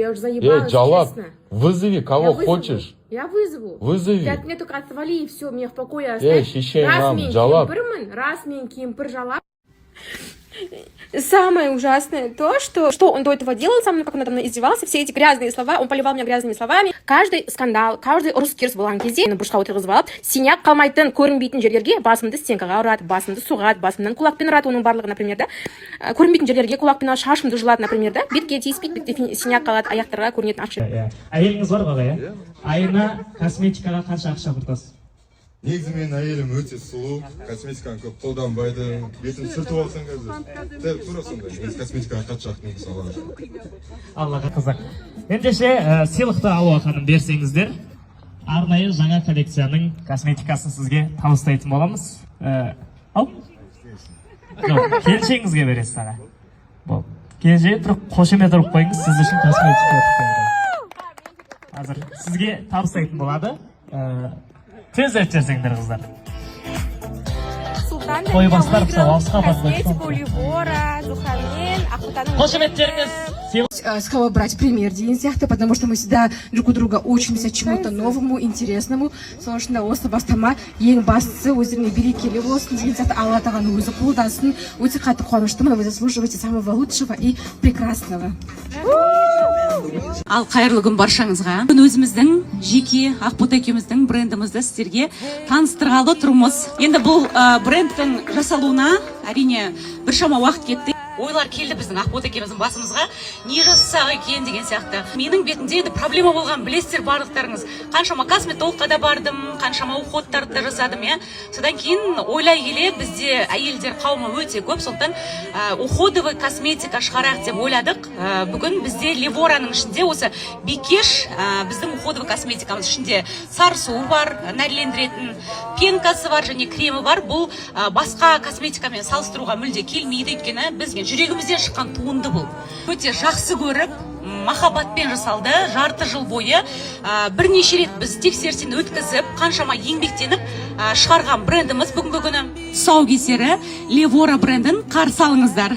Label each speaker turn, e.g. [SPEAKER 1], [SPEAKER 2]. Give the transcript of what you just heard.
[SPEAKER 1] Я уже заебалась,
[SPEAKER 2] Джалаб,
[SPEAKER 1] честно.
[SPEAKER 2] вызови кого хочешь.
[SPEAKER 1] Я вызову.
[SPEAKER 2] Вызови.
[SPEAKER 1] Ты от меня только отвали и все, меня в покое оставь.
[SPEAKER 2] Раз
[SPEAKER 1] мен
[SPEAKER 2] Джалаб.
[SPEAKER 1] кемпірмін, раз мен кемпір жалап. Самое ужасное то, что он до этого делал со мной, как он надо мной издевался, все эти грязные слова, он поливал меня грязными словами. Каждый скандал, каждый ұрыс-керіс болған кезде мені бұрышқа отырғызып алып, синяк қалмайтын, көрінбейтін жерлерге басымды стенкаға ұрады, басымды соғады, басымнан кулакпен ұрады, оның барлығы, например, да. Көрінбейтін жерлерге кулакпен шашымды жұлады, например, да. Бетке тиіспейді, бетте синяк қалады, аяқтарға көрінетін ақ жер.
[SPEAKER 3] Әйеліңіз бар ғой, иә? Айына косметикаға қанша ақша құртасыз?
[SPEAKER 4] Негізі мен әйелім өте сұлу, косметиканы көп қолданбайды, бетін сүртіп алсаң қазір. Тура сондай, мен косметикаға қатты жақын саламын.
[SPEAKER 3] Аллаға қызық. Ендеше сыйлықты алуға ханым берсеңіздер, арнайы жаңа коллекцияның косметикасын сізге табыстайтын боламыз. Ал? Жоқ, келіншегіңізге бересіз аға. Бол. Келіншеге тұрып қошемет ұрып қойыңыз, сіз үшін косметика ұрып қойыңыз. Қазір сізге табыстайтын болады. Тез өттерсеңдер қыздар. Қой бастар алысқа
[SPEAKER 1] косметику Ливора, Зухамен, Ақботаның...
[SPEAKER 3] Қошеметтеріңіз!
[SPEAKER 5] С кого брать пример деген сияқты, потому что мы всегда друг у друга учимся чему-то новому, интересному. Сондықтан осы бастама ең бастысы өздеріне берекелі болсын деген сияқты, Алла тағала өзі қолдасын. Өте қатты қуаныштымын, вы заслуживаете самого лучшего и прекрасного.
[SPEAKER 6] Ал қайырлы күн баршаңызға. Өзіміздің жеке Ақбота екеуміздің брендімізді сіздерге таныстырғалы тұрмыз. Енді бұл брендтің жасалуына әрине біршама уақыт кетті. Ойлар келді біздің Ақбота екеуміздің басымызға, не жасасақ екен деген сияқты. Менің бетімде енді проблема болған, білесіздер барлықтарыңыз. Қаншама косметологқа да бардым, қаншама уходтарды да жасадым, иә. Содан кейін ойлай келе бізде әйелдер қауымы өте көп, сондықтан уходовый косметика шығарайық деп ойладық. Бүгін бізде Ливораның ішінде осы бикеш, біздің уходовый косметикамыз ішінде сары суы бар, нәрлендіретін пенкасы бар және кремі бар. Бұл басқа косметикамен салыстыруға мүлде келмейді, өйткені бізге жүрегімізден шыққан туынды бұл. Өте жақсы көріп, махаббатпен жасалды, жарты жыл бойы бірнеше рет біз тексерістен өткізіп, қаншама еңбектеніп шығарған брендіміз бүгінгі күні тұсаукесері Ливора брендін қарсы алыңыздар.